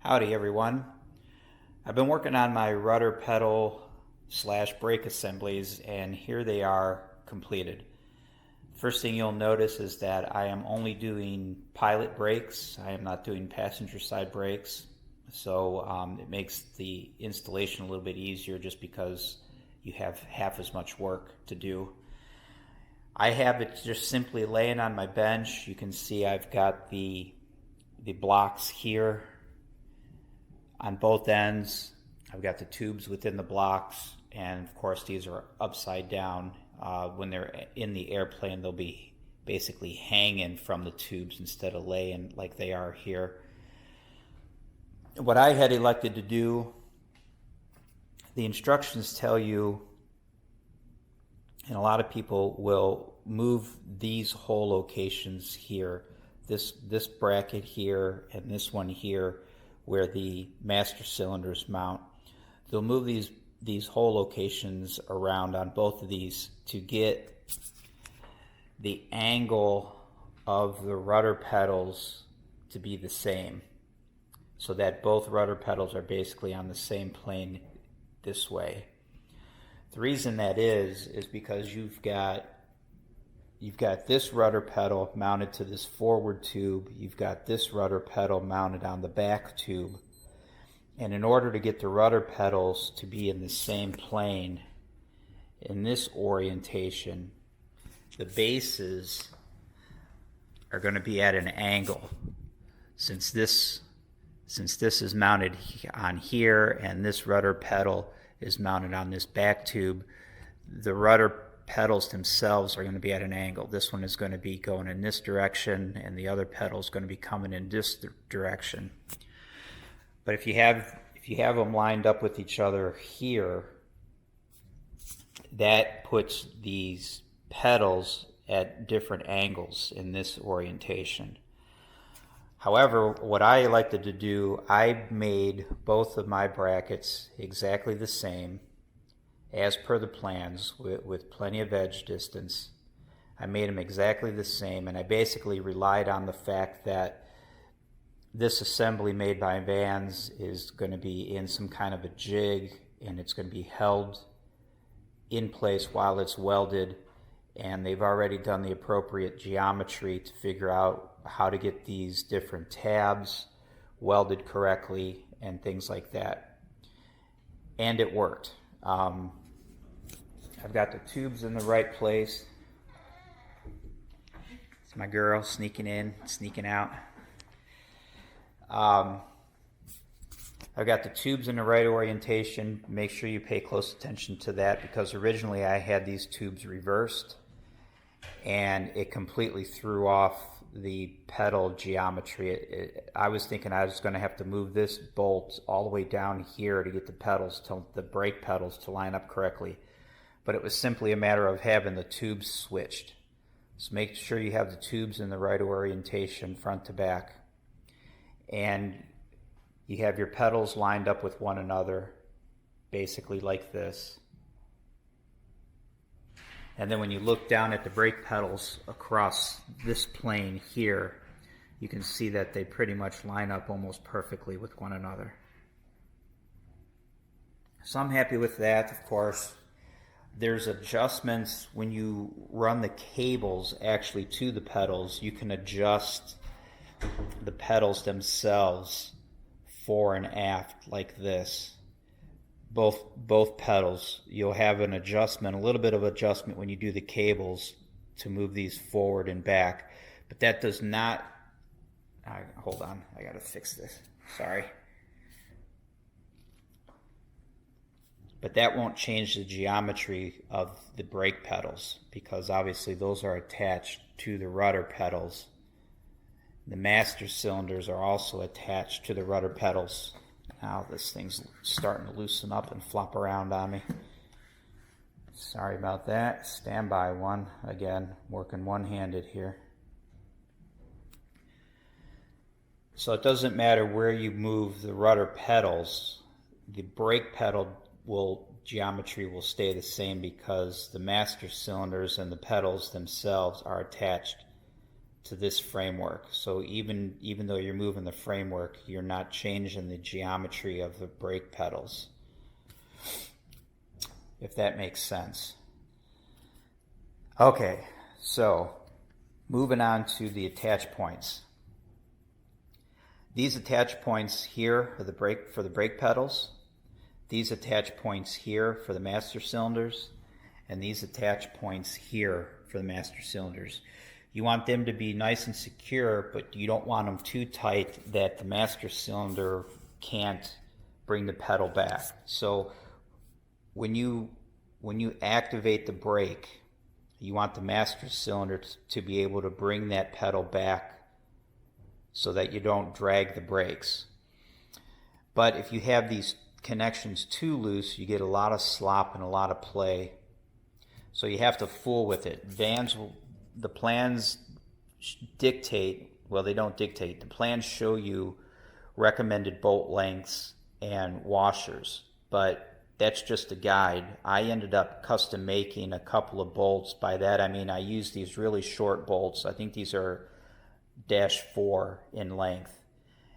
Howdy everyone. I've been working on my rudder pedal slash brake assemblies and here they are completed. First thing you'll notice is that I am only doing pilot brakes. I am not doing passenger side brakes. So it makes the installation a little bit easier just because you have half as much work to do. I have it just simply laying on my bench. You can see I've got the blocks here on both ends. I've got the tubes within the blocks, and of course these are upside down. When they're in the airplane, they'll be basically hanging from the tubes instead of laying like they are here. What I had elected to do, the instructions tell you, and a lot of people will move these hole locations here, this bracket here and this one here, where the master cylinders mount. They'll move these hole locations around on both of these to get the angle of the rudder pedals to be the same, so that both rudder pedals are basically on the same plane this way. The reason that is because you've got this rudder pedal mounted to this forward tube, you've got this rudder pedal mounted on the back tube, and in order to get the rudder pedals to be in the same plane in this orientation, the bases are going to be at an angle. Since this is mounted on here and this rudder pedal is mounted on this back tube, the rudder pedals themselves are going to be at an angle. This one is going to be going in this direction and the other pedal is going to be coming in this direction. But if you have them lined up with each other here, that puts these pedals at different angles in this orientation. However, what I elected to do, I made both of my brackets exactly the same as per the plans, with plenty of edge distance. I made them exactly the same, and I basically relied on the fact that this assembly made by Vans is going to be in some kind of a jig, and it's going to be held in place while it's welded, and they've already done the appropriate geometry to figure out how to get these different tabs welded correctly and things like that. And it worked. I've got the tubes in the right place. It's my girl sneaking in, sneaking out. I've got the tubes in the right orientation. Make sure you pay close attention to that, because originally I had these tubes reversed and it completely threw off the pedal geometry. I was thinking I was going to have to move this bolt all the way down here to get the brake pedals to line up correctly. But it was simply a matter of having the tubes switched. So make sure you have the tubes in the right orientation, front to back. And you have your pedals lined up with one another, basically like this. And then when you look down at the brake pedals across this plane here, you can see that they pretty much line up almost perfectly with one another. So I'm happy with that. Of course, there's adjustments when you run the cables actually to the pedals. You can adjust the pedals themselves fore and aft like this. Both pedals, you'll have an adjustment, a little bit of adjustment when you do the cables to move these forward and back, but that does not, hold on, I gotta fix this, sorry. But that won't change the geometry of the brake pedals, because obviously those are attached to the rudder pedals. The master cylinders are also attached to the rudder pedals. Now this thing's starting to loosen up and flop around on me. Sorry about that. Stand by one. Again, working one-handed here. So it doesn't matter where you move the rudder pedals, the brake pedal geometry will stay the same, because the master cylinders and the pedals themselves are attached to this framework. So even though you're moving the framework, you're not changing the geometry of the brake pedals, if that makes sense. Okay, so moving on to the attach points. These attach points here are for the brake pedals. These attach points here for the master cylinders, and these attach points here for the master cylinders. You want them to be nice and secure, but you don't want them too tight that the master cylinder can't bring the pedal back. So when you activate the brake, you want the master cylinder to be able to bring that pedal back so that you don't drag the brakes. But if you have these connections too loose, you get a lot of slop and a lot of play. So you have to fool with it. The plans dictate, well, they don't dictate. The plans show you recommended bolt lengths and washers, but that's just a guide. I ended up custom making a couple of bolts. By that I mean I used these really short bolts. I think these are -4 in length,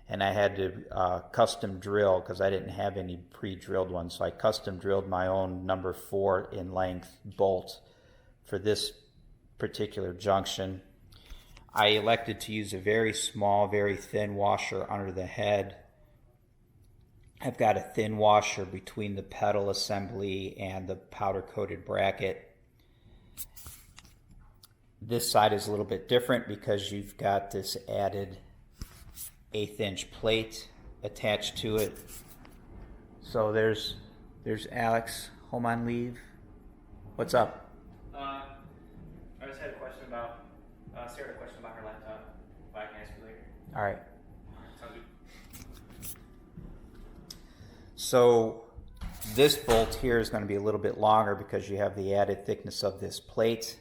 and I had to custom drill because I didn't have any pre-drilled ones, so I custom drilled my own number 4 in length bolt for this particular junction. I elected to use a very small, very thin washer under the head. I've got a thin washer between the pedal assembly and the powder coated bracket. This side is a little bit different because you've got this added 1/8 inch plate attached to it. So there's Alex, home on leave. What's up? I just had a question about Sarah had a question about her laptop. If I can ask you later. All right. Sounds good. So this bolt here is going to be a little bit longer because you have the added thickness of this plate.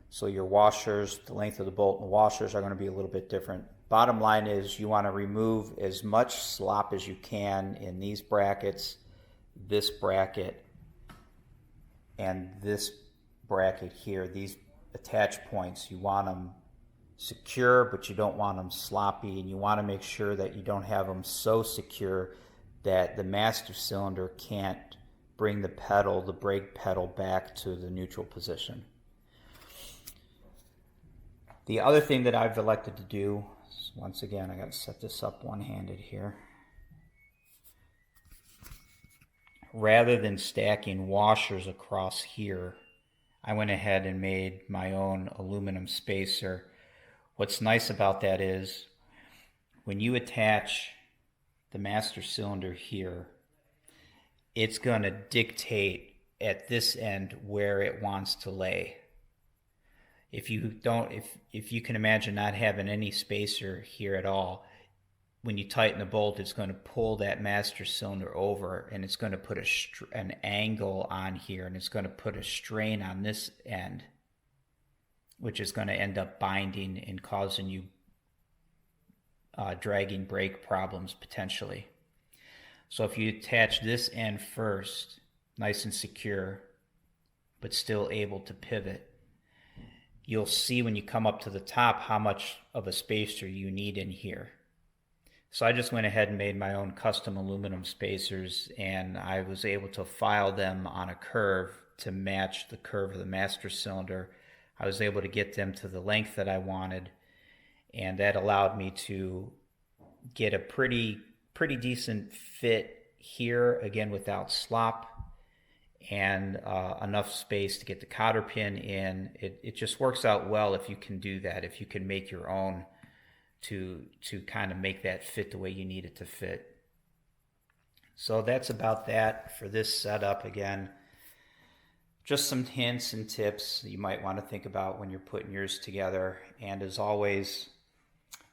So your washers, the length of the bolt and the washers are going to be a little bit different. Bottom line is you want to remove as much slop as you can in these brackets, this bracket, and this bracket here. These attach points, you want them secure, but you don't want them sloppy, and you want to make sure that you don't have them so secure that the master cylinder can't bring the brake pedal back to the neutral position. The other thing that I've elected to do, once again, I got to set this up one-handed here. Rather than stacking washers across here, I went ahead and made my own aluminum spacer. What's nice about that is when you attach the master cylinder here, it's going to dictate at this end where it wants to lay. If you can imagine not having any spacer here at all, when you tighten the bolt, it's going to pull that master cylinder over, and it's going to put an angle on here, and it's going to put a strain on this end, which is going to end up binding and causing you dragging brake problems potentially. So if you attach this end first, nice and secure, but still able to pivot, you'll see when you come up to the top how much of a spacer you need in here. So I just went ahead and made my own custom aluminum spacers, and I was able to file them on a curve to match the curve of the master cylinder. I was able to get them to the length that I wanted, and that allowed me to get a pretty decent fit here, again without slop, and enough space to get the cotter pin in. It just works out well if you can do that, if you can make your own to kind of make that fit the way you need it to fit. So that's about that for this setup. Again, just some hints and tips that you might want to think about when you're putting yours together. And as always,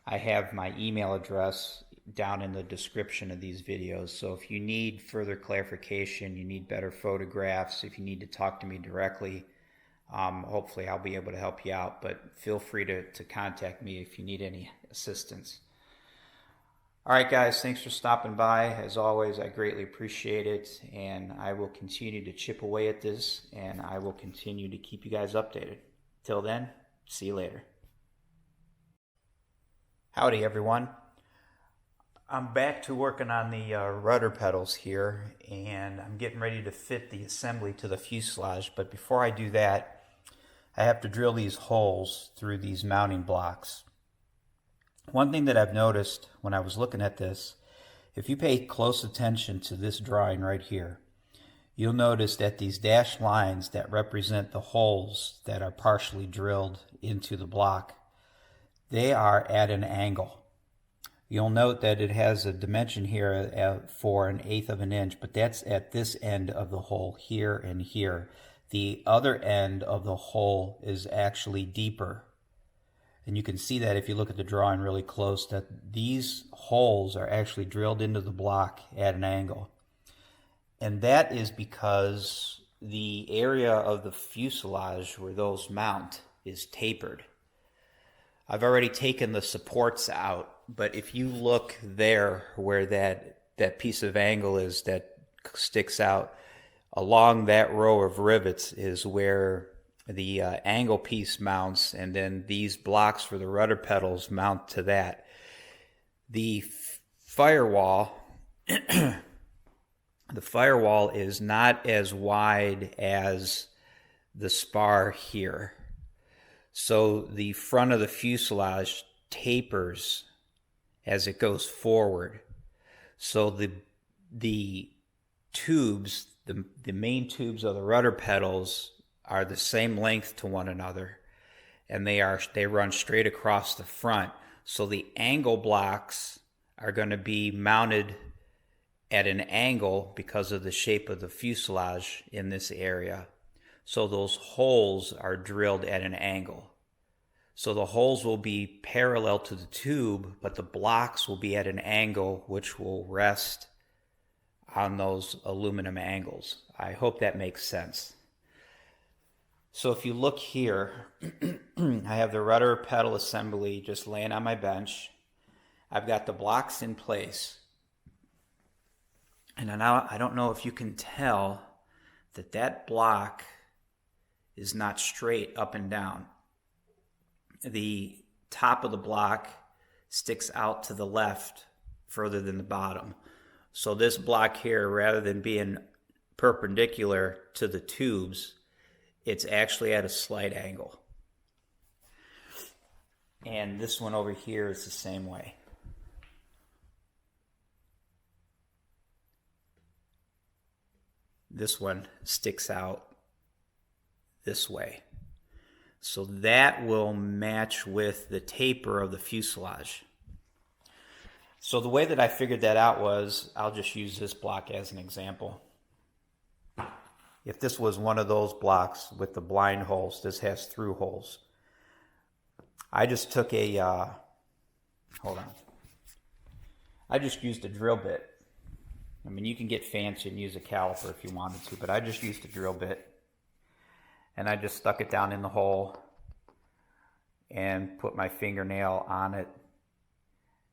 I have my email address down in the description of these videos. So if you need further clarification, you need better photographs, if you need to talk to me directly, hopefully I'll be able to help you out, but feel free to contact me if you need any assistance. All right, guys, thanks for stopping by. As always, I greatly appreciate it, and I will continue to chip away at this, and I will continue to keep you guys updated. Till then, see you later. Howdy everyone. I'm back to working on the rudder pedals here, and I'm getting ready to fit the assembly to the fuselage, but before I do that I have to drill these holes through these mounting blocks. One thing that I've noticed when I was looking at this, if you pay close attention to this drawing right here, you'll notice that these dashed lines that represent the holes that are partially drilled into the block, they are at an angle. You'll note that it has a dimension here for 1/8 of an inch, but that's at this end of the hole here and here. The other end of the hole is actually deeper. And you can see that if you look at the drawing really close, that these holes are actually drilled into the block at an angle. And that is because the area of the fuselage where those mount is tapered. I've already taken the supports out, but if you look there where that piece of angle is that sticks out, along that row of rivets is where the angle piece mounts, and then these blocks for the rudder pedals mount to that. The firewall the firewall is not as wide as the spar here. So the front of the fuselage tapers as it goes forward. So the tubes, the main tubes of the rudder pedals are the same length to one another, and they run straight across the front. So the angle blocks are going to be mounted at an angle because of the shape of the fuselage in this area. So those holes are drilled at an angle. So the holes will be parallel to the tube, but the blocks will be at an angle which will rest on those aluminum angles. I hope that makes sense. So if you look here, I have the rudder pedal assembly just laying on my bench. I've got the blocks in place. And now I don't know if you can tell that block is not straight up and down. The top of the block sticks out to the left further than the bottom. So this block here, rather than being perpendicular to the tubes, it's actually at a slight angle. And this one over here is the same way. This one sticks out this way. So that will match with the taper of the fuselage. So the way that I figured that out was, I'll just use this block as an example. If this was one of those blocks with the blind holes, this has through holes. I just took I just used a drill bit. I mean, you can get fancy and use a caliper if you wanted to, but I just used a drill bit. And I just stuck it down in the hole and put my fingernail on it.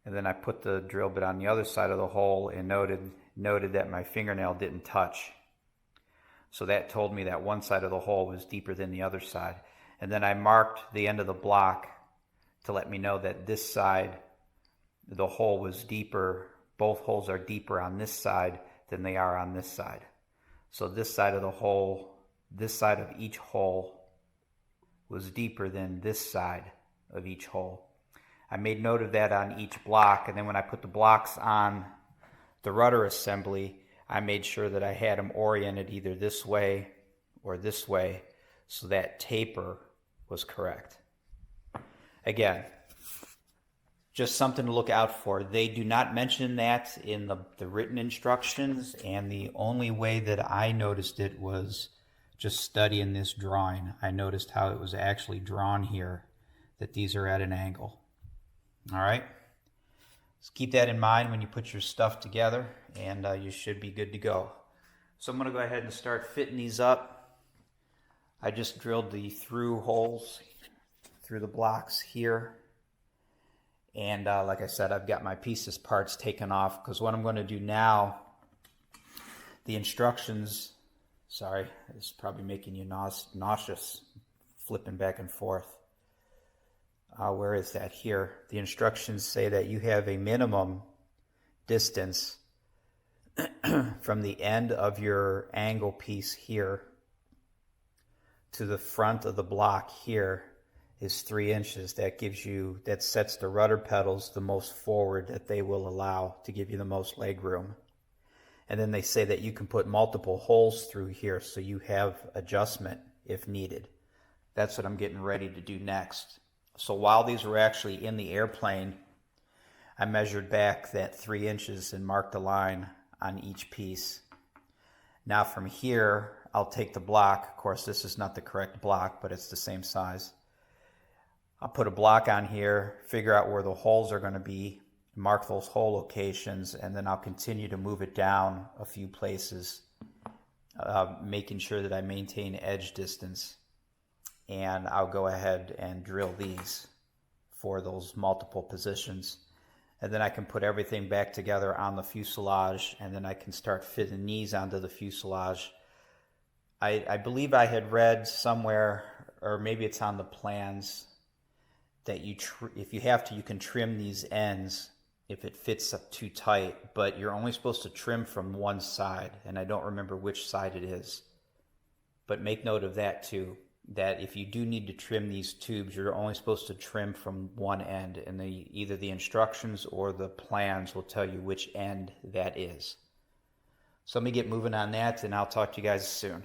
And then I put the drill bit on the other side of the hole and noted that my fingernail didn't touch. So that told me that one side of the hole was deeper than the other side. And then I marked the end of the block to let me know that this side, the hole was deeper. Both holes are deeper on this side than they are on this side. So this side of the hole, this side of each hole was deeper than this side of each hole. I made note of that on each block, and then when I put the blocks on the rudder assembly, I made sure that I had them oriented either this way or this way, so that taper was correct. Again, just something to look out for. They do not mention that in the written instructions, and the only way that I noticed it was just studying this drawing. I noticed how it was actually drawn here, that these are at an angle. All right? So keep that in mind when you put your stuff together, and you should be good to go. So I'm going to go ahead and start fitting these up. I just drilled the through holes through the blocks here. And like I said, I've got my pieces parts taken off, because what I'm going to do now, the instructions, sorry, it's probably making you nauseous, flipping back and forth. Where is that? Here. The instructions say that you have a minimum distance from the end of your angle piece here to the front of the block here is 3 inches. That sets the rudder pedals the most forward that they will allow to give you the most leg room. And then they say that you can put multiple holes through here so you have adjustment if needed. That's what I'm getting ready to do next. So while these were actually in the airplane, I measured back that 3 inches and marked a line on each piece. Now from here, I'll take the block. Of course, this is not the correct block, but it's the same size. I'll put a block on here, figure out where the holes are going to be, mark those hole locations, and then I'll continue to move it down a few places, making sure that I maintain edge distance. And I'll go ahead and drill these for those multiple positions. And then I can put everything back together on the fuselage, and then I can start fitting these onto the fuselage. I believe I had read somewhere, or maybe it's on the plans, that if you have to, you can trim these ends if it fits up too tight, but you're only supposed to trim from one side, and I don't remember which side it is. But make note of that too, that if you do need to trim these tubes, you're only supposed to trim from one end, and either the instructions or the plans will tell you which end that is. So let me get moving on that, and I'll talk to you guys soon.